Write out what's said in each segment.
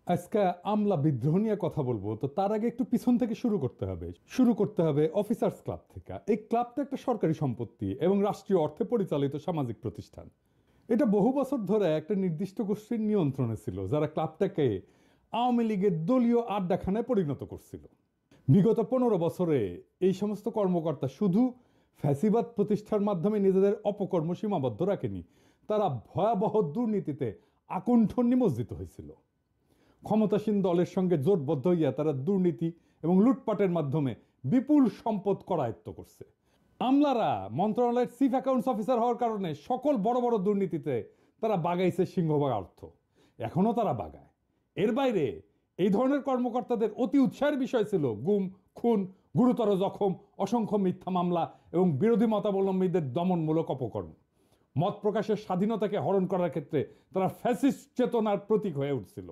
আজকে আমলা বিদ্রোহ নিয়ে কথা বলবো, তো তার আগে একটু পিছন থেকে শুরু করতে হবে অফিসার্স ক্লাব থেকে। এই ক্লাবটা একটা সরকারি সম্পত্তি এবং রাষ্ট্রীয় অর্থে পরিচালিত সামাজিক প্রতিষ্ঠান। এটা বহু বছর ধরে একটা নির্দিষ্ট গোষ্ঠীর নিয়ন্ত্রণে ছিল, যারা ক্লাবটাকে আওয়ামী লীগের দলীয় আড্ডাখানায় পরিণত করছিল। বিগত 15 বছরে এই সমস্ত কর্মকর্তা শুধু ফ্যাসিবাদ প্রতিষ্ঠার মাধ্যমে নিজেদের অপকর্ম সীমাবদ্ধ রাখেনি, তারা ভয়াবহ দুর্নীতিতে আকুণ্ঠ নিমজ্জিত হয়েছিল। ক্ষমতাসীন দলের সঙ্গে জোটবদ্ধ হইয়া তারা দুর্নীতি এবং লুটপাটের মাধ্যমে বিপুল সম্পদ করায়ত্ত করছে। আমলারা মন্ত্রণালয়ের চিফ অ্যাকাউন্টস অফিসার হওয়ার কারণে সকল বড় বড় দুর্নীতিতে তারা বাগাইছে সিংহভাগ অর্থ, এখনো তারা বাগায়। এর বাইরে এই ধরনের কর্মকর্তাদের অতি উৎসাহের বিষয় ছিল গুম, খুন, গুরুতর জখম, অসংখ্য মিথ্যা মামলা এবং বিরোধী মতাবলম্বীদের দমনমূলক অপকর্ম। মত প্রকাশের স্বাধীনতাকে হরণ করার ক্ষেত্রে তারা ফ্যাসিস্ট চেতনার প্রতীক হয়ে উঠছিল।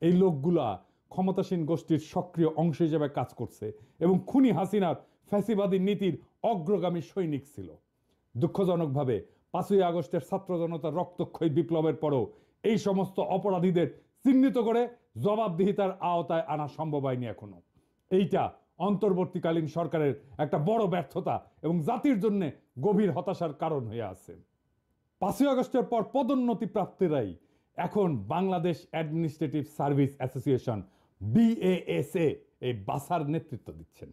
এই লোকগুলা ক্ষমতাসীন গোষ্ঠীর সক্রিয় অংশ হিসেবে কাজ করছে এবং খুনি হাসিনার ফ্যাসিবাদী নীতির অগ্রগামী সৈনিক ছিল। দুঃখজনকভাবে 5ই আগস্টের ছাত্র জনতার রক্তক্ষয়ী বিপ্লবের পরও এই সমস্ত অপরাধীদের চিহ্নিত করে জবাবদিহিতার আওতায় আনা সম্ভব হয়নি এখনো। এইটা অন্তর্বর্তীকালীন সরকারের একটা বড় ব্যর্থতা এবং জাতির জন্য গভীর হতাশার কারণ হয়ে আছে। 5ই আগস্টের পর পদোন্নতি প্রাপ্তিরাই এখন Bangladesh administrative service association BASA এই বাসার নেতৃত্ব দিচ্ছেন।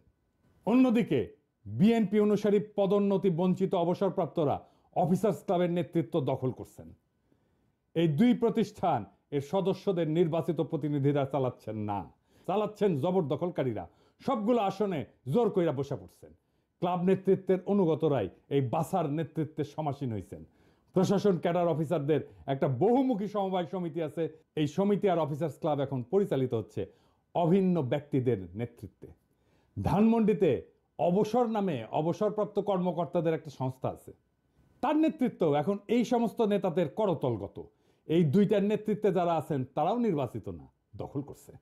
অন্যদিকে বিএনপি অনুসারী পদোন্নতি বঞ্চিত অবসরপ্রাপ্তরা অফিসার্স ক্লাবের নেতৃত্ব দখল করছেন। এই দুই প্রতিষ্ঠান এর সদস্যদের নির্বাচিত প্রতিনিধিরা চালাচ্ছেন জবরদখলকারীরা। সবগুলো আসনে জোর কইরা বসে পড়ছেন। ক্লাব নেতৃত্বের অনুগতরাই এই বাসার নেতৃত্বে সমাসীন হয়েছেন। প্রশাসন ক্যাডার অফিসারদের একটা বহুমুখী সমবায় সমিতি আছে। এই সমিতি আর অফিসার্স ক্লাব এখন পরিচালিত হচ্ছে অভিন্ন ব্যক্তিদের নেতৃত্বে। ধানমন্ডিতে অবসর নামে অবসরপ্রাপ্ত কর্মকর্তাদের একটা সংস্থা আছে, তার নেতৃত্ব এখন এই সমস্ত নেতাদের করতলগত। এই দুইটার নেতৃত্বে যারা আছেন তারাও নির্বাচিত না, দখল করছে।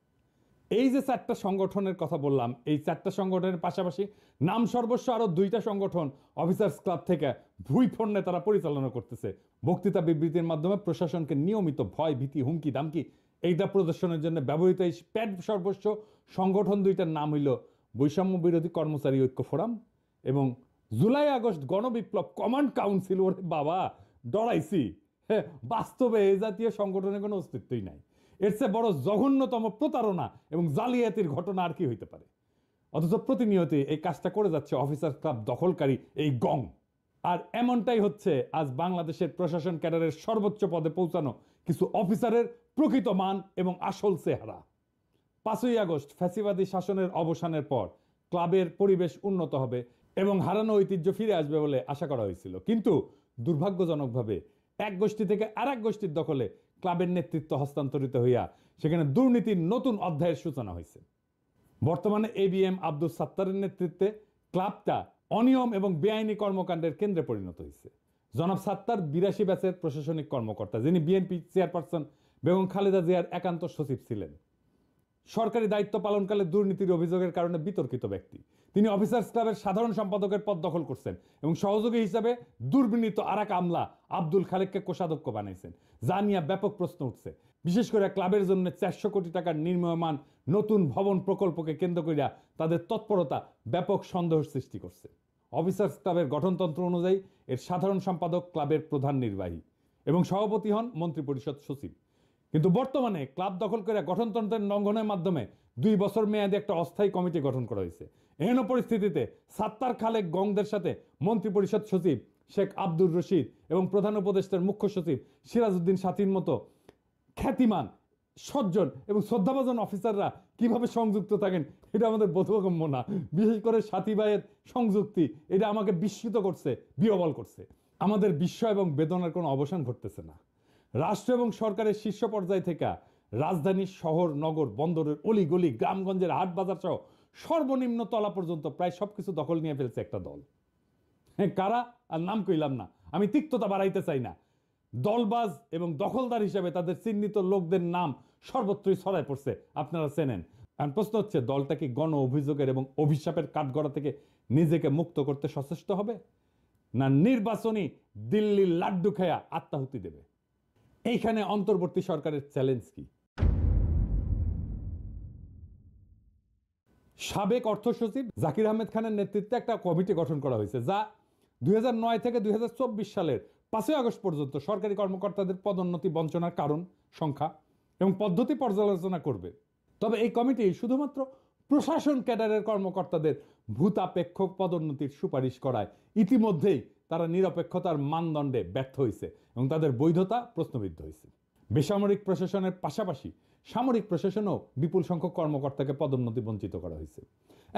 এই যে 4টা সংগঠনের কথা বললাম, এই 4টা সংগঠনের পাশাপাশি নাম সর্বস্ব আরো 2টা সংগঠন অফিসার্স ক্লাব থেকে ভুইফোড়ে তারা পরিচালনা করতেছে। বক্তৃতা বিবৃতির মাধ্যমে প্রশাসনকে নিয়মিত ভয়, ভীতি, হুমকি দামকি এইটা প্রদর্শনের জন্য ব্যবহৃত এই প্যাড সর্বস্ব সংগঠন 2টার নাম হইল বৈষম্য বিরোধী কর্মচারী ঐক্য ফোরাম এবং জুলাই আগস্ট গণবিপ্লব কমান্ড কাউন্সিল। ওরে বাবা, ডরাইছি। হ্যাঁ, বাস্তবে এই জাতীয় সংগঠনের কোনো অস্তিত্বই নাই। এর চেয়ে বড় জঘন্যতম প্রতারণা এবং জালিয়াতির ঘটনা আর কি হইতে পারে? অথচ প্রতিনিয়ত এই কাজটা করে যাচ্ছে অফিসার ক্লাব দখলকারী এই গং। আর এমনটাই হচ্ছে আজ বাংলাদেশের প্রশাসন ক্যাডারের সর্বোচ্চ পদে পৌঁছানো কিছু অফিসারের প্রকৃত মান এবং আসল চেহারা। 5ই আগস্ট ফ্যাসিবাদী শাসনের অবসানের পর ক্লাবের পরিবেশ উন্নত হবে এবং হারানো ঐতিহ্য ফিরে আসবে বলে আশা করা হয়েছিল, কিন্তু দুর্ভাগ্যজনকভাবে এক গোষ্ঠী থেকে আর এক গোষ্ঠীর দখলে ক্লাবের নেতৃত্ব হস্তান্তরিত হইয়া সেখানে দুর্নীতির নতুন অধ্যায়ের সূচনা হয়েছে। বর্তমানে ABM আব্দুল সাত্তারের নেতৃত্বে ক্লাবটা অনিয়ম এবং বেআইনি কর্মকাণ্ডের কেন্দ্রে পরিণত হয়েছে। জনাব সাত্তার 82 ব্যাচের প্রশাসনিক কর্মকর্তা, যিনি বিএনপি চেয়ারপারসন বেগম খালেদা জিয়ার একান্ত সচিব ছিলেন। সরকারি দায়িত্ব পালনকালে দুর্নীতির অভিযোগের কারণে বিতর্কিত ব্যক্তি। তিনি অফিসার্স ক্লাবের সাধারণ সম্পাদকের পদ দখল করছেন এবং সহযোগী হিসাবে দুর্বিনীত আরেক আমলা আব্দুল খালেককে কোষাধ্যক্ষ বানাইছেন, যা নিয়ে ব্যাপক প্রশ্ন উঠছে। বিশেষ করে ক্লাবের জন্য 400 কোটি টাকার নির্মীয়মান নতুন ভবন প্রকল্পকে কেন্দ্র করিয়া তাদের তৎপরতা ব্যাপক সন্দেহের সৃষ্টি করছে। অফিসার্স ক্লাবের গঠনতন্ত্র অনুযায়ী এর সাধারণ সম্পাদক ক্লাবের প্রধান নির্বাহী এবং সভাপতি হন মন্ত্রিপরিষদ সচিব। কিন্তু বর্তমানে ক্লাব দখল করে গঠনতন্ত্রের লঙ্ঘনের মাধ্যমে 2 বছর মেয়াদে একটা অস্থায়ী কমিটি গঠন করা হয়েছে। এহেন পরিস্থিতিতে সাত্তার খালেক গংদের সাথে মন্ত্রিপরিষদ সচিব শেখ আব্দুর রশিদ এবং প্রধান উপদেষ্টার মুখ্য সচিব সিরাজউদ্দিন সাথীর মতো খ্যাতিমান, সজ্জন এবং শ্রদ্ধাভাজন অফিসাররা কিভাবে সংযুক্ত থাকেন এটা আমাদের বোধগম্য না। বিশেষ করে সাথী ভাইয়ের সংযুক্তি, এটা আমাকে বিস্মিত করছে, বিহ্বল করছে। আমাদের বিস্ময় এবং বেদনার কোনো অবসান ঘটতেছে না। রাষ্ট্র এবং সরকারের শীর্ষ পর্যায় থেকে রাজধানীর শহর, নগর, বন্দরের অলিগলি, গ্রামগঞ্জের হাট বাজার সহ সর্বনিম্ন তলা পর্যন্ত প্রায় সবকিছু দখল নিয়ে ফেলছে একটা দল। কারা আর নাম কইলাম না, আমি তিক্ততা বাড়াইতে চাই না। দলবাজ এবং দখলদার হিসেবে তাদের চিহ্নিত লোকদের নাম সর্বত্রই ছড়ায় পড়ছে, আপনারা চেনেন। আর প্রশ্ন হচ্ছে, দলটা কি গণ অভিযোগের এবং অভিশাপের কাঠগড়া থেকে নিজেকে মুক্ত করতে সচেষ্ট হবে, না নির্বাচনী দিল্লির লাড্ডু খেয়া আত্মাহুতি দেবে? এইখানে অন্তর্বর্তী সরকারের চ্যালেঞ্জ কি? সাবেক অর্থ সচিব জাকির আহমেদ খানের নেতৃত্বে একটা কমিটি গঠন করা হয়েছে, যা 2009 থেকে 2024 সালের 5 আগস্ট পর্যন্ত সরকারি কর্মকর্তাদের পদোন্নতি বঞ্চনার কারণ, সংখ্যা এবং পদ্ধতি পর্যালোচনা করবে। তবে এই কমিটি শুধুমাত্র প্রশাসন ক্যাডারের কর্মকর্তাদের ভূতাপেক্ষ পদোন্নতির সুপারিশ করায় ইতিমধ্যেই তারা নিরপেক্ষতার মানদণ্ডে ব্যর্থ হয়েছে এবং তাদের বৈধতা প্রশ্নবিদ্ধ হয়েছে। বেসামরিক প্রশাসনের পাশাপাশি সামরিক প্রশাসনেও বিপুল সংখ্যক কর্মকর্তাকে পদোন্নতি বঞ্চিত করা হয়েছে।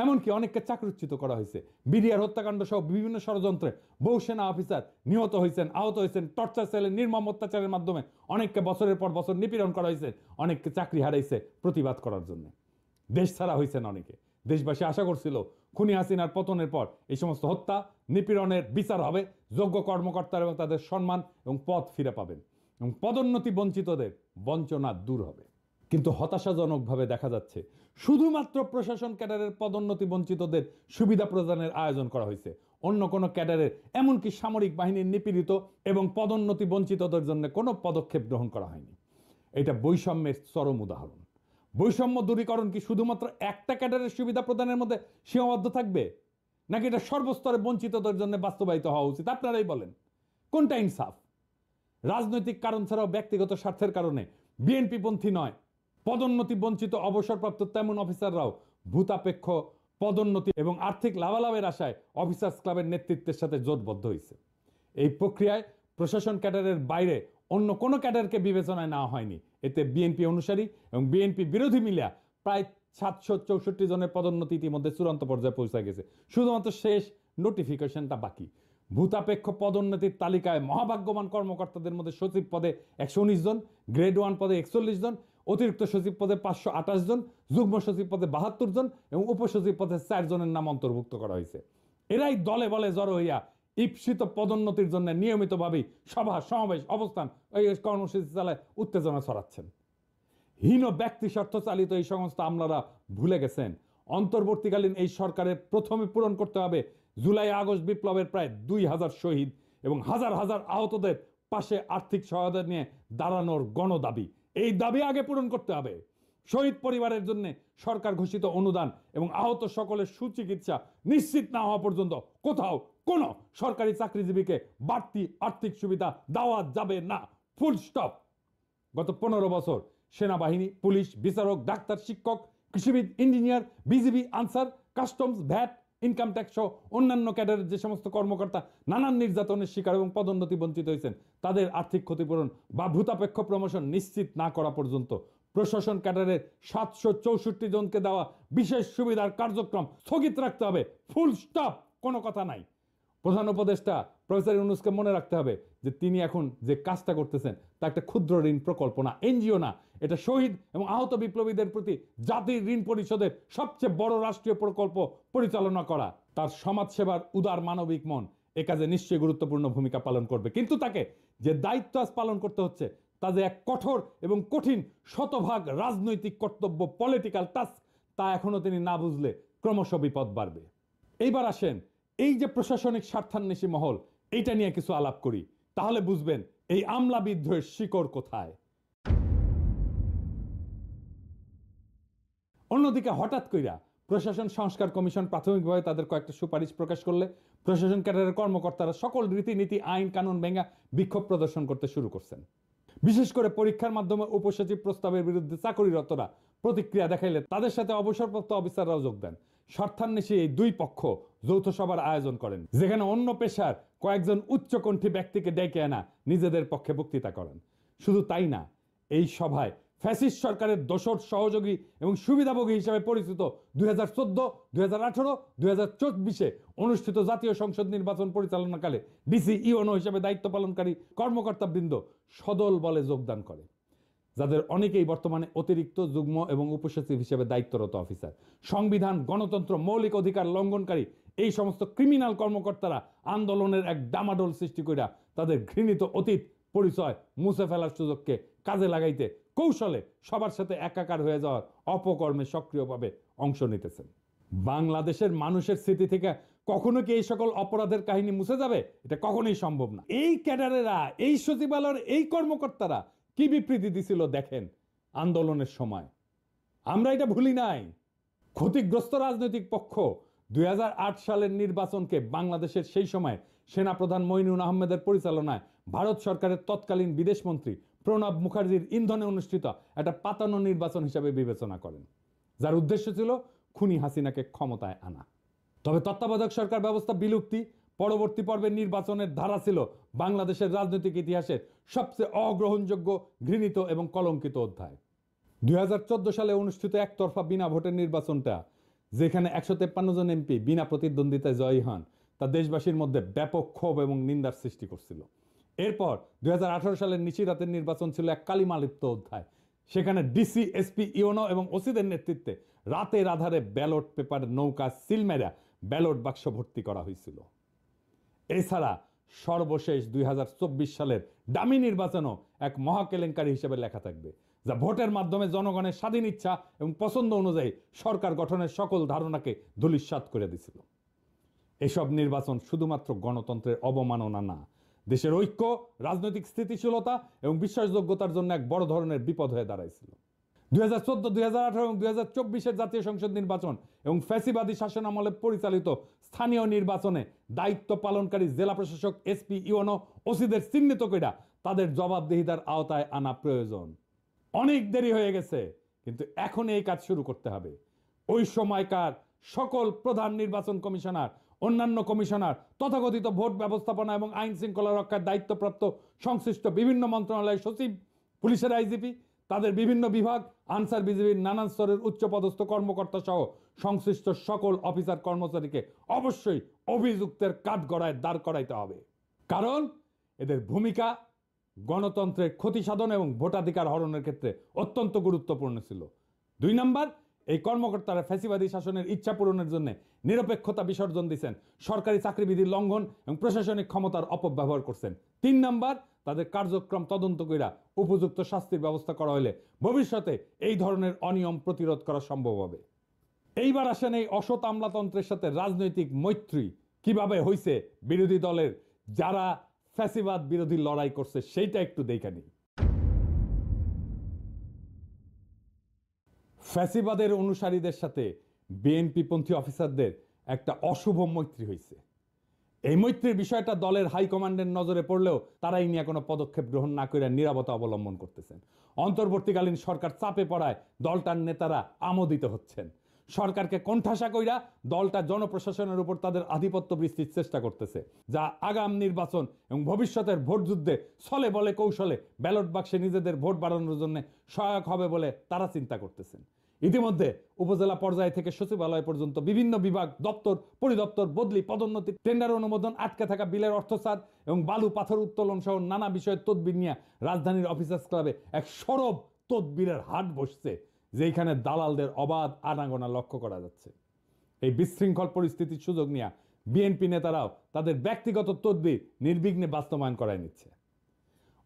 এমনকি অনেককে চাকরিচ্যুত করা হয়েছে। বিডিআর হত্যাকাণ্ড সহ বিভিন্ন ষড়যন্ত্রে বহু সেনা অফিসার নিহত হয়েছেন, আহত হয়েছেন। টর্চার সেলের নির্মম অত্যাচারের মাধ্যমে অনেককে বছরের পর বছর নিপীড়ন করা হয়েছে, অনেককে চাকরি হারাইছে প্রতিবাদ করার জন্য। দেশ ছাড়া হয়েছেন অনেকে। দেশবাসী আশা করছিল খুনি হাসিনার পতনের পর এই সমস্ত হত্যা নিপীড়নের বিচার হবে, যোগ্য কর্মকর্তা এবং তাদের সম্মান এবং পদ ফিরে পাবেন এবং পদোন্নতি বঞ্চিতদের বঞ্চনা দূর হবে। কিন্তু হতাশাজনকভাবে দেখা যাচ্ছে শুধুমাত্র প্রশাসন ক্যাডারের পদোন্নতি বঞ্চিতদের সুবিধা প্রদানের আয়োজন করা হয়েছে। অন্য কোনো ক্যাডারের, এমনকি সামরিক বাহিনীর নিপীড়িত এবং পদোন্নতি বঞ্চিতদের জন্য কোনো পদক্ষেপ গ্রহণ করা হয়নি। এটা বৈষম্যের চরম উদাহরণ। বৈষম্য দূরীকরণ কি শুধুমাত্র একটা ক্যাডারের সুবিধা প্রদানের মধ্যে সীমাবদ্ধ থাকবে, নাকি এটা সর্বস্তরে বঞ্চিতদের জন্য বাস্তবায়িত হওয়া উচিত? আপনারাই বলেন, কোনটা ইনসাফ? রাজনৈতিক কারণ ছাড়াও ব্যক্তিগত স্বার্থের কারণে বিএনপি পন্থী নয়, পদোন্নতি বঞ্চিত অবসরপ্রাপ্ত তেমন অফিসাররাও ভূতাপেক্ষ পদোন্নতি এবং আর্থিক লাভালাভের আশায় অফিসার্স ক্লাবের নেতৃত্বের সাথে জোটবদ্ধ হয়েছে। এই প্রক্রিয়ায় প্রশাসন ক্যাডারের বাইরে অন্য কোনো ক্যাডারকে বিবেচনায় নেওয়া হয়নি। এতে বিএনপি অনুসারী এবং বিএনপি বিরোধী মিলিয়া প্রায় 764 জনের পদোন্নতি ইতিমধ্যে চূড়ান্ত পর্যায়ে পৌঁছে গেছে। শুধুমাত্র শেষ নোটিফিকেশনটা বাকি। ভূতাপেক্ষ পদোন্নতির তালিকায় মহাভাগ্যবান কর্মকর্তাদের মধ্যে সচিব পদে 119 জন, গ্রেড 1 পদে 41 জন, অতিরিক্ত সচিব পদে 528 জন, যুগ্ম সচিব পদে 72 জন এবং উপসচিব পদে 4 জনের নাম অন্তর্ভুক্ত করা হয়েছে। এরাই দলে বলে জড়ো হইয়া ঈপ্সিত পদোন্নতির জন্য নিয়মিতভাবেই সভা, সমাবেশ, অবস্থান, এই কর্মসূচি চালায় উত্তেজনা ছড়াচ্ছেন। হীন ব্যক্তি স্বার্থ চালিত এই সমস্ত আমলারা ভুলে গেছেন অন্তর্বর্তীকালীন এই সরকারের প্রথমে পূরণ করতে হবে জুলাই আগস্ট বিপ্লবের প্রায় 2000 শহীদ এবং হাজার হাজার আহতদের পাশে আর্থিক সহায়তা নিয়ে দাঁড়ানোর গণদাবি। এই দাবি আগে পূরণ করতে হবে। শহীদ পরিবারের জন্য সরকার ঘোষিত অনুদান এবং আহত সকলের সুচিকিৎসা নিশ্চিত না হওয়া পর্যন্ত কোথাও কোনো সরকারি চাকরিজীবীকে বাড়তি আর্থিক সুবিধা দেওয়া যাবে না। Full stop. গত 15 বছর সেনাবাহিনী, পুলিশ, বিচারক, ডাক্তার, শিক্ষক, কৃষিবিদ, engineer, BGB, Ansar, customs, VAT, income tax সহ অন্যান্য ক্যাডারের যে সমস্ত কর্মকর্তা নানান নির্যাতনের শিকার এবং পদোন্নতি বঞ্চিত হয়েছেন, তাদের আর্থিক ক্ষতিপূরণ বা ভূতাপেক্ষ প্রমোশন নিশ্চিত না করা পর্যন্ত প্রশাসন ক্যাডারের 764 জনকে দেওয়া বিশেষ সুবিধার কার্যক্রম স্থগিত রাখতে হবে। Full stop. কোনো কথা নাই। প্রধান উপদেষ্টা প্রফেসর ইউনূসকে মনে রাখতে হবে যে তিনি এখন যে কাজটা করতেছেন তা একটা ক্ষুদ্র ঋণ প্রকল্প না, এনজিও না। এটা শহীদ এবং আহত বিপ্লবীদের প্রতি জাতির ঋণ পরিশোধের সবচেয়ে বড় রাষ্ট্রীয় প্রকল্প পরিচালনা করা। তার সমাজসেবার উদার মানবিক মন এ কাজে নিশ্চয়ই গুরুত্বপূর্ণ ভূমিকা পালন করবে। কিন্তু তাকে যে দায়িত্ব আজ পালন করতে হচ্ছে তা যে এক কঠোর এবং কঠিন শতভাগ রাজনৈতিক কর্তব্য, পলিটিক্যাল টাস্ক, তা এখনো তিনি না বুঝলে ক্রমশ বিপদ বাড়বে। এইবার আসেন এই যে প্রশাসনিক স্বার্থান্বেষী মহল, এইটা নিয়ে কিছু আলাপ করি, তাহলে বুঝবেন এই আমলা বিদ্রোহের শিকড় কোথায়। অন্যদিকে হঠাৎ কইরা প্রশাসন সংস্কার কমিশন প্রাথমিকভাবে তাদের কয়েকটা সুপারিশ প্রকাশ করলে প্রশাসন ক্যাডারের কর্মকর্তারা সকল রীতিনীতি, আইন কানুন ভেঙে বিক্ষোভ প্রদর্শন করতে শুরু করছেন। বিশেষ করে পরীক্ষার মাধ্যমে উপসচিব প্রস্তাবের বিরুদ্ধে চাকরিরতরা প্রতিক্রিয়া দেখাইলে তাদের সাথে অবসরপ্রাপ্ত অফিসাররাও যোগ দেন। স্বার্থান্বেষী এই দুই পক্ষ যৌথ সভার আয়োজন করেন, যেখানে অন্য পেশার কয়েকজন উচ্চকণ্ঠী ব্যক্তিকে ডেকে আনা নিজেদের পক্ষে বক্তৃতা করেন। শুধু তাই না, এই সভায় ফ্যাসিস্ট সরকারের দোসর, সহযোগী এবং সুবিধাভোগী হিসেবে পরিচিত 2014, 2018, 2024 অনুষ্ঠিত জাতীয় সংসদ নির্বাচন পরিচালনাকালে ডিসি ইউএনও হিসেবে দায়িত্ব পালনকারী কর্মকর্তাবৃন্দ সদল বলে যোগদান করে। যাদের অনেকেই বর্তমানে অতিরিক্ত যুগ্ম এবং উপসচিব হিসেবে দায়িত্বরত অফিসার। সংবিধান, গণতন্ত্র, মৌলিক অধিকার লঙ্ঘনকারী এই সমস্ত ক্রিমিনাল কর্মকর্তারা আন্দোলনের এক ডামাডোল সৃষ্টি কইরা তাদের ঘৃণিত অতীত পরিচয় মুছে ফেলার সুযোগকে কাজে লাগাইতে কৌশলে সবার সাথে একাকার হয়ে যাওয়ার অপকর্মে সক্রিয়ভাবে অংশ নিতেছেন। বাংলাদেশের মানুষের স্মৃতি থেকে কখনো কি এই সকল অপরাধের কাহিনী মুছে যাবে? এটা কখনোই সম্ভব না। এই ক্যাডারেরা, এই সচিবালয়ের এই কর্মকর্তারা কি বিবৃতি দিছিল দেখেন আন্দোলনের সময়। আমরা এটা ভুলি নাই। ক্ষতিগ্রস্ত রাজনৈতিক পক্ষ 2008 সালের নির্বাচনকে বাংলাদেশের সেই সময় সেনাপ্রধান মঈনুল আহমেদের পরিচালনায় ভারত সরকারের তৎকালীন বিদেশমন্ত্রী প্রণব মুখার্জির ইন্ধনে অনুষ্ঠিত একটা পাতানো নির্বাচন হিসাবে বিবেচনা করেন, যার উদ্দেশ্য ছিল খুনি হাসিনাকে ক্ষমতায় আনা। তবে তত্ত্বাবধায়ক সরকার ব্যবস্থা বিলুপ্তি পরবর্তী পর্বের নির্বাচনের ধারা ছিল বাংলাদেশের রাজনৈতিক ইতিহাসের সবচেয়ে অগ্রহণযোগ্য, ঘৃণিত এবং কলঙ্কিত অধ্যায়। 2014 সালে অনুষ্ঠিত একতরফা বিনা ভোটের নির্বাচনটা, যেখানে 153 জন এমপি বিনা প্রতিদ্বন্দ্বিতায় জয়ী হন, তা দেশবাসীর মধ্যে ব্যাপক ক্ষোভ এবং নিন্দার সৃষ্টি করছিল। এরপর 2018 সালের নিশিরাতের নির্বাচন ছিল এক কালিমালিপ্ত অধ্যায়। সেখানে ডিসি, এসপি, ইওনো এবং ওসিদের নেতৃত্বে রাতের আধারে ব্যালট পেপার নৌকা সিল মেরা ব্যালট বাক্স ভর্তি করা হয়েছিল। এছাড়া সর্বশেষ 2024 সালের ডামি নির্বাচনও এক মহাকেলেঙ্কারি হিসেবে লেখা থাকবে, যা ভোটের মাধ্যমে জনগণের স্বাধীন ইচ্ছা এবং পছন্দ অনুযায়ী সরকার গঠনের সকল ধারণাকে ধূলিসাৎ করে দিছিল। এসব নির্বাচন শুধুমাত্র গণতন্ত্রের অবমাননা না, দেশের ঐক্য, রাজনৈতিক স্থিতিশীলতা এবং বিশ্বাসযোগ্যতার জন্য এক বড় ধরনের বিপদ হয়ে দাঁড়াইছিল। 2014, 2018 এবং 2024 জাতীয় সংসদ নির্বাচন এবং ফ্যাসিবাদী শাসনামলে পরিচালিত স্থানীয় নির্বাচনে দায়িত্ব পালনকারী জেলা প্রশাসক, এসপি, ইওনো, ওসিদের চিহ্নিত কইরা তাদের জবাবদিহিতার আওতায় আনা প্রয়োজন। অনেক দেরি হয়ে গেছে, কিন্তু এখন এই কাজ শুরু করতে হবে। ওই সময়কার সকল প্রধান নির্বাচন কমিশনার, অন্যান্য কমিশনার, তথাকথিত ভোট ব্যবস্থাপনা এবং আইন শৃঙ্খলা রক্ষার দায়িত্বপ্রাপ্ত সংশ্লিষ্ট বিভিন্ন মন্ত্রণালয়ের সচিব, পুলিশের আইজিপি, তাদের বিভিন্ন বিভাগ, আনসার বিজিবির নানান স্তরের উচ্চপদস্থ কর্মকর্তা সহ সংশ্লিষ্ট সকল অফিসার কর্মচারীকে অবশ্যই অভিযুক্তের কাঠগড়ায় দাঁড় করাইতে হবে। কারণ এদের ভূমিকা গণতন্ত্রের ক্ষতি সাধন এবং ভোটাধিকার হরণের ক্ষেত্রে অত্যন্ত গুরুত্বপূর্ণ ছিল। 2 নাম্বার, এই কর্মকর্তারা ফ্যাসিবাদী শাসনের ইচ্ছা পূরণের জন্য নিরপেক্ষতা বিসর্জন দিচ্ছেন, সরকারি চাকরিবিধির লঙ্ঘন এবং প্রশাসনিক ক্ষমতার অপব্যবহার করছেন। 3 নাম্বার, তাদের কার্যক্রম তদন্ত কইরা উপযুক্ত শাস্তির ব্যবস্থা করা হলে ভবিষ্যতে এই ধরনের অনিয়ম প্রতিরোধ করা সম্ভব হবে। এইবার আসেন এই অসৎ আমলাতন্ত্রের সাথে রাজনৈতিক মৈত্রী কিভাবে হইছে বিরোধী দলের, যারা ফ্যাসিবাদ বিরোধী লড়াই করছে, সেইটা একটু দেখে নিই। ফ্যাসিবাদের অনুসারীদের সাথে বিএনপি পন্থী অফিসারদের একটা অশুভ মৈত্রী হয়েছে। এই মৈত্রীর বিষয়টা দলের হাইকমান্ডের নজরে পড়লেও তারাই নিয়ে কোনো পদক্ষেপ গ্রহণ না করে নীরবতা অবলম্বন করতেছেন। অন্তর্বর্তীকালীন সরকার চাপে পড়ায় দলটার নেতারা আমোদিত হচ্ছেন। সরকারকে কোণঠাসা কইরা দলটা জনপ্রশাসনের উপর তাদের আধিপত্য বৃদ্ধির চেষ্টা করতেছে, যা আগাম নির্বাচন এবং ভবিষ্যতের ভোট যুদ্ধে ছলে বলে কৌশলে ব্যালট বাক্সে নিজেদের ভোট বাড়ানোর জন্য সহায়ক হবে বলে তারা চিন্তা করতেছেন। ইতিমধ্যে উপজেলা পর্যায় থেকে সচিবালয় পর্যন্ত বিভিন্ন বিভাগ, দপ্তর, পরিদপ্তর, বদলি, পদোন্নতি, টেন্ডার অনুমোদন, আটকে থাকা বিলের অর্থসার এবং বালু পাথর উত্তোলন সহ নানা বিষয়ের তদবির নিয়ে রাজধানীর অফিসার্স ক্লাবে এক সরব তদবিরের হাট বসছে, যেখানে দালালদের অবাধ আনাগোনা লক্ষ্য করা যাচ্ছে। এই বিশৃঙ্খল পরিস্থিতির সুযোগ নিয়ে বিএনপি নেতারাও তাদের ব্যক্তিগত তদবির নির্বিঘ্নে বাস্তবায়ন করায় নিচ্ছে।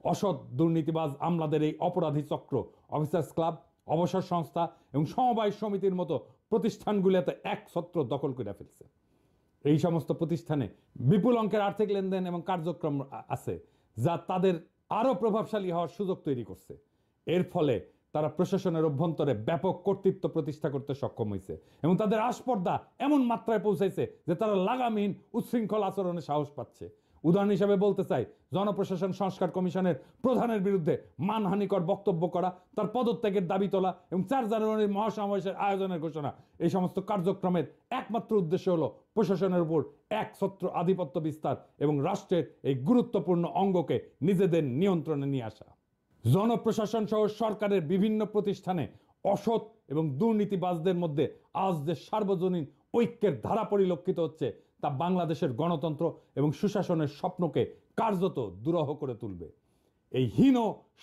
অসৎ দুর্নীতিবাজ আমলাদের এই অপরাধী চক্র অফিসার্স ক্লাব, অবসর সংস্থা এবং সমবায় সমিতির মতো প্রতিষ্ঠানগুলোতে এক ছত্র দখল করে ফেলছে। এই সমস্ত প্রতিষ্ঠানে বিপুল অঙ্কের আর্থিক লেনদেন এবং কার্যক্রম আছে, যা তাদের আরও প্রভাবশালী হওয়ার সুযোগ তৈরি করছে। এর ফলে তারা প্রশাসনের অভ্যন্তরে ব্যাপক কর্তৃত্ব প্রতিষ্ঠা করতে সক্ষম হয়েছে এবং তাদের আস্পর্ধা এমন মাত্রায় পৌঁছাইছে যে তারা লাগামহীন উচ্ছৃঙ্খল আচরণে সাহস পাচ্ছে। উদাহরণ হিসেবে বলতে চাই, জনপ্রশাসন সংস্কার কমিশনের প্রধানের বিরুদ্ধে মানহানিকর বক্তব্য করা, তার পদত্যাগের দাবি তোলা এবং 4 জানুয়ারির মহাসমাবেশের আয়োজনের ঘোষণা, এই সমস্ত কার্যক্রমের একমাত্র উদ্দেশ্য হলো প্রশাসনের উপর একছত্র আধিপত্য বিস্তার এবং রাষ্ট্রের এই গুরুত্বপূর্ণ অঙ্গকে নিজেদের নিয়ন্ত্রণে নিয়ে আসা। জনপ্রশাসন সহ সরকারের বিভিন্ন প্রতিষ্ঠানে অসৎ এবং দুর্নীতিবাজদের মধ্যে আজ যে সার্বজনীন ঐক্যের ধারা পরিলক্ষিত হচ্ছে, তা বাংলাদেশের গণতন্ত্র এবং সুশাসনের স্বপ্নকে কার্যত দুরূহ করে তুলবে। এই হীন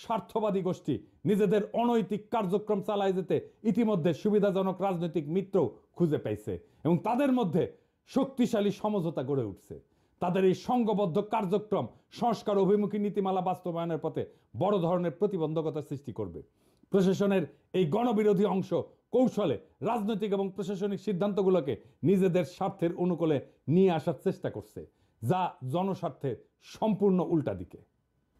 স্বার্থবাদী গোষ্ঠী নিজেদের অনৈতিক কার্যক্রম চালায় যেতে ইতিমধ্যে সুবিধাজনক রাজনৈতিক মিত্র খুঁজে পাইছে এবং তাদের মধ্যে শক্তিশালী সমঝোতা গড়ে উঠছে। তাদের এই সংঘবদ্ধ কার্যক্রম সংস্কার অভিমুখী নীতিমালা বাস্তবায়নের পথে বড় ধরনের প্রতিবন্ধকতা সৃষ্টি করবে। প্রশাসনের এই গণবিরোধী অংশ কৌশলে রাজনৈতিক এবং প্রশাসনিক সিদ্ধান্তগুলোকে নিজেদের স্বার্থের অনুকূলে নিয়ে আসার চেষ্টা করছে, যা জনস্বার্থের সম্পূর্ণ উল্টা দিকে।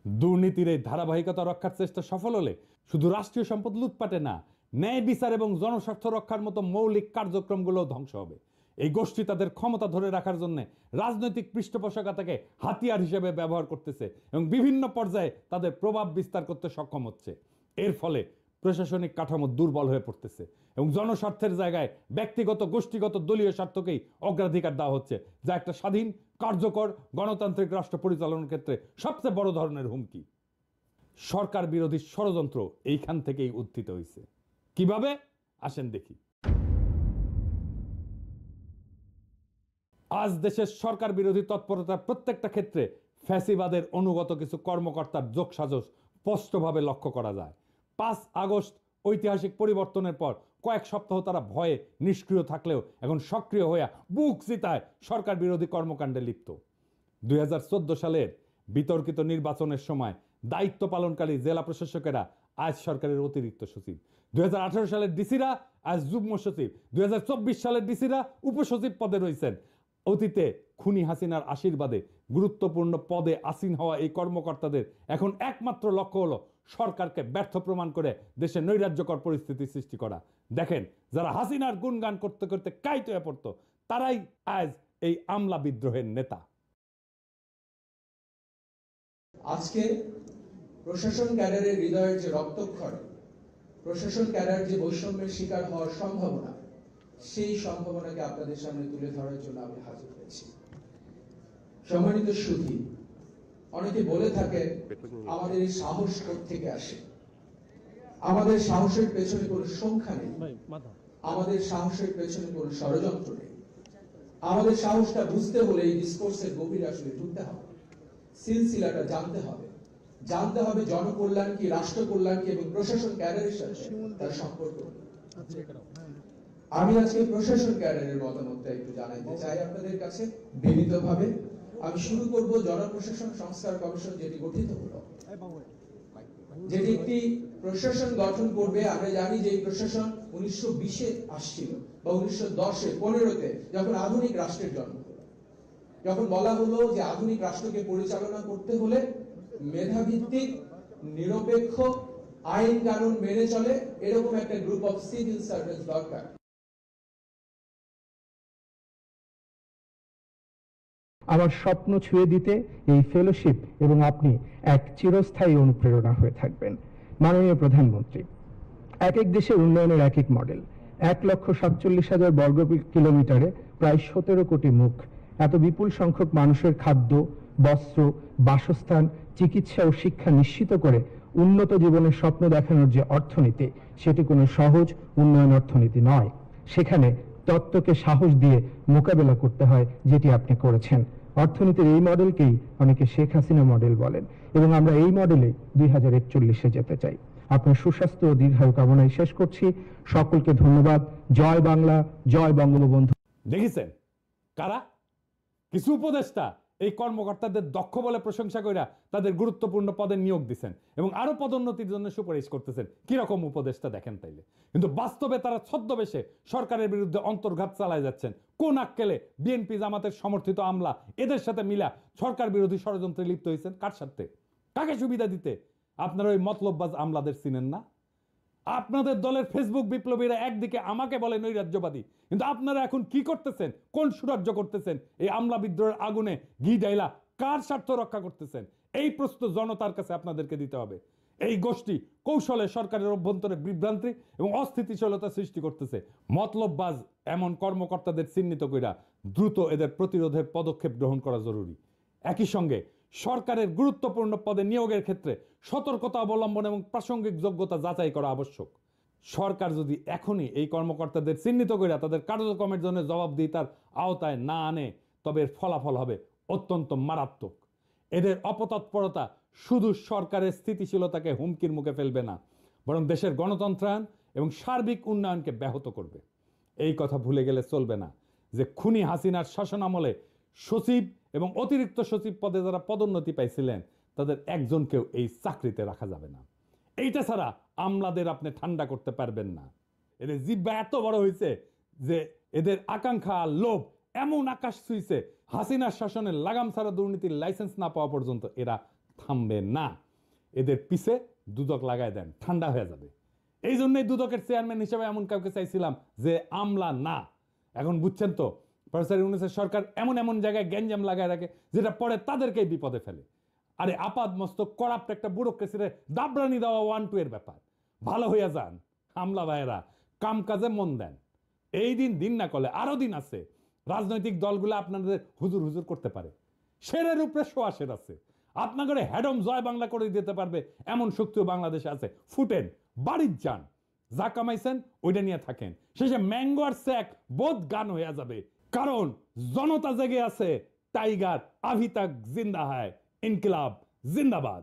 দুর্নীতির এই ধারাবাহিকতা রক্ষার চেষ্টা সফল হলে শুধু রাষ্ট্রীয় সম্পদ লুটপাটে না, ন্যায় বিচার এবং জনস্বার্থ রক্ষার মতো মৌলিক কার্যক্রমগুলো ধ্বংস হবে। এই গোষ্ঠী তাদের ক্ষমতা ধরে রাখার জন্য রাজনৈতিক পৃষ্ঠপোষকতাকে হাতিয়ার হিসেবে ব্যবহার করতেছে এবং বিভিন্ন পর্যায়ে তাদের প্রভাব বিস্তার করতে সক্ষম হচ্ছে। এর ফলে প্রশাসনিক কাঠামো দুর্বল হয়ে পড়তেছে এবং জনস্বার্থের জায়গায় ব্যক্তিগত গোষ্ঠীগত দলীয় স্বার্থকেই অগ্রাধিকার দেওয়া হচ্ছে, যা একটা স্বাধীন কার্যকর গণতান্ত্রিক রাষ্ট্র পরিচালনার ক্ষেত্রে সবচেয়ে বড় ধরনের হুমকি। সরকার বিরোধী ষড়যন্ত্র এইখান থেকেই উত্থিত হয়েছে। কিভাবে আসেন দেখি। আজ দেশের সরকার বিরোধী তৎপরতার প্রত্যেকটা ক্ষেত্রে ফ্যাসিবাদের অনুগত কিছু কর্মকর্তার যোগসাজশ স্পষ্টভাবে লক্ষ্য করা যায়। 5 আগস্ট ঐতিহাসিক পরিবর্তনের পর কয়েক সপ্তাহ তারা ভয়ে নিষ্ক্রিয় থাকলেও এখন সক্রিয় হয়ে বুক চিতায় সরকার বিরোধী কর্মকাণ্ডে লিপ্ত। 2014 সালের বিতর্কিত নির্বাচনের সময় দায়িত্ব পালনকারী জেলা প্রশাসকেরা আজ সরকারের অতিরিক্ত সচিব, 2018 সালের ডিসিরা আজ যুগ্ম সচিব, 2024 সালের ডিসিরা উপসচিব পদে রয়েছেন। অতীতে খুনি হাসিনার আশীর্বাদে গুরুত্বপূর্ণ পদে আসীন হওয়া এই কর্মকর্তাদের এখন একমাত্র লক্ষ্য হলো সরকারকে ব্যর্থ প্রমাণ করে দেশে নৈরাজ্যকর পরিস্থিতি সৃষ্টি করা। দেখেন, যারা হাসিনার গুণগান করতে করতে কাইত হয়ে পড়তো, তারাই আজ এই আমলা বিদ্রোহের নেতা। আজকে প্রশাসন ক্যাডারের হৃদয়ের যে রক্তক্ষরণ, প্রশাসন ক্যাডার যে বৈষম্যের শিকার হওয়ার সম্ভাবনা, সেই সম্ভাবনাকে আপনাদের সামনে তুলে ধরার জন্য আমি হাজির হয়েছি। সম্মানিত সুধী, অনেকে বলে থাকে আমাদের এই সাহস কোত্থেকে আসে। আমাদের সাহসের পেছনে কোনো সংখ্যা নেই, আমাদের সাহসের পেছনে কোনো ষড়যন্ত্র নেই। আমাদের সাহসটা বুঝতে হলে এই ডিসকোর্সের গভীরে আসলে ঢুকতে হবে, সিলসিলাটা জানতে হবে জনকল্যাণ কি, রাষ্ট্র কল্যাণ কি এবং প্রশাসন ক্যাডারের সাথে তার সম্পর্ক। আমি আজকে প্রশাসন ক্যাডারের মতামতটা একটু জানাইতে চাই আপনাদের কাছে বিনীতভাবে। আমি শুরু করব জনপ্রশাসন সংস্কার কমিশন যেটি গঠিত হলো, যেটি একটি প্রশাসন গঠন করবে। আমরা জানি যে এই প্রশাসন 1920-এ আসছিল বা 1910-এ 15-তে যখন আধুনিক রাষ্ট্রের জন্ম হলো, যখন বলা হলো যে আধুনিক রাষ্ট্রকে পরিচালনা করতে হলে মেধাভিত্তিক, নিরপেক্ষ, আইন কানুন মেনে চলে এরকম একটা গ্রুপ অফ সিভিল সার্ভেন্টস দরকার। আমার স্বপ্ন ছুঁয়ে দিতে এই ফেলোশিপ এবং আপনি এক চিরস্থায়ী অনুপ্রেরণা হয়ে থাকবেন। মাননীয় প্রধানমন্ত্রী, এক এক দেশের উন্নয়নের এক এক মডেল। 1,47,000 বর্গ কিলোমিটারে প্রায় 17 কোটি মুখ, এত বিপুল সংখ্যক মানুষের খাদ্য, বস্ত্র, বাসস্থান, চিকিৎসা ও শিক্ষা নিশ্চিত করে উন্নত জীবনের স্বপ্ন দেখানোর যে অর্থনীতি, সেটি কোনো সহজ উন্নয়ন অর্থনীতি নয়। সেখানে তত্ত্বকে সাহস দিয়ে মোকাবেলা করতে হয়, যেটি আপনি করেছেন। অর্থনীতির এই মডেলকেই অনেকে শেখ হাসিনা মডেল বলেন এবং আমরা এই মডেলে 2041-এ যেতে চাই। আপনার সুস্বাস্থ্য ও দীর্ঘায়ু কামনায় শেষ করছি। সকলকে ধন্যবাদ। জয় বাংলা, জয় বঙ্গবন্ধু। দেখেছেন কারা? কিছু উপদেষ্টা এই কর্মকর্তাদের দক্ষ বলে প্রশংসা করে তাদের গুরুত্বপূর্ণ পদে নিয়োগ দিচ্ছেন এবং আরো পদোন্নতির জন্য সুপারিশ করতেছেন। কিরকম উপদেষ্টা দেখেন তাইলে। কিন্তু বাস্তবে তারা ছদ্মবেশে সরকারের বিরুদ্ধে অন্তর্ঘাত চালায় যাচ্ছেন। কোন আক্কেলে বিএনপি জামাতের সমর্থিত আমলা এদের সাথে মিলা সরকার বিরোধী ষড়যন্ত্রে লিপ্ত হয়েছেন? কার স্বার্থে? কাকে সুবিধা দিতে? আপনারা ওই মতলববাজ আমলাদের চিনেন না? আপনাদের দলের ফেসবুক বিপ্লবীরা একদিকে আমাকে বলে নৈরাজ্যবাদী, কিন্তু আপনারা এখন কি করতেছেন? কোন সুরাজ্য করতেছেন? এই আমলা বিদ্রোহের আগুনে ঘি ডাইলা কার স্বার্থ রক্ষা করতেছেন? এই প্রশ্ন জনতার কাছে আপনাদেরকে দিতে হবে। এই গোষ্ঠী কৌশলে সরকারের অভ্যন্তরে বিভ্রান্তি এবং অস্থিতিশীলতা সৃষ্টি করতেছে। মতলববাজ এমন কর্মকর্তাদের চিহ্নিত কইরা দ্রুত এদের প্রতিরোধের পদক্ষেপ গ্রহণ করা জরুরি। একই সঙ্গে সরকারের গুরুত্বপূর্ণ পদে নিয়োগের ক্ষেত্রে সতর্কতা অবলম্বন এবং প্রাসঙ্গিক যোগ্যতা যাচাই করা আবশ্যক। সরকার যদি এখনই এই কর্মকর্তাদের চিহ্নিত করে তাদের কার্যক্রমের জন্য জবাবদিহিতার আওতায় না আনে, তবে এর ফলাফল হবে অত্যন্ত মারাত্মক। এদের অপতৎপরতা শুধু সরকারের স্থিতিশীলতাকে হুমকির মুখে ফেলবে না, বরং দেশের গণতন্ত্রায়ন এবং সার্বিক উন্নয়নকে ব্যাহত করবে। এই কথা ভুলে গেলে চলবে না যে খুনি হাসিনার শাসনামলে সচিব এবং অতিরিক্ত সচিব পদে যারা পদোন্নতি পাইছিলেন তাদের একজনকেও এই চাকরিতে রাখা যাবে না। এইটা ছাড়া আমলাদের আপনি ঠান্ডা করতে পারবেন না। এদের জিব্বা এত বড় হয়েছে যে এদের আকাঙ্ক্ষা আর লোভ এমন আকাশ ছুঁইছে, হাসিনার শাসনের লাগাম ছাড়া দুর্নীতির লাইসেন্স না পাওয়া পর্যন্ত এরা থামবে না। এদের পিছে দুদক লাগায় দেন, ঠান্ডা হয়ে যাবে। এই জন্যই দুদকের চেয়ারম্যান হিসেবে এমন কাউকে চাইছিলাম যে আমলা না। এখন বুঝছেন তো, প্রফেসর ইউনূসের সরকার এমন এমন জায়গায় গ্যাঞ্জাম লাগায় রাখে যেটা পরে তাদেরকেই বিপদে ফেলে। আরে আপাদ মস্তক করাপ্ট একটা ব্যুরোক্রেসিরে দাবরানি দেওয়া 1-2 এর ব্যাপার। ভালো হইয়া যান আমলা ভাইয়েরা, কাম কাজে মন দেন। এই দিন না করলে আরো দিন আছে। রাজনৈতিক দলগুলো আপনাদের হুজুর হুজুর করতে পারে, শেরের উপরে শোয়া শের আছে। আপনাদের হেডম জয় বাংলা করে দিতে পারবে এমন শক্তিও বাংলাদেশে আছে। ফুটেন, বাড়ির যান, যা কামাইছেন ওইটা নিয়ে থাকেন। শেষে ম্যাঙ্গো আর স্যাক বোধ গান হয়ে যাবে, কারণ জনতা জেগে আছে। টাইগার আভি তক জিন্দা হয়, ইনকিলাব জিন্দাবাদ।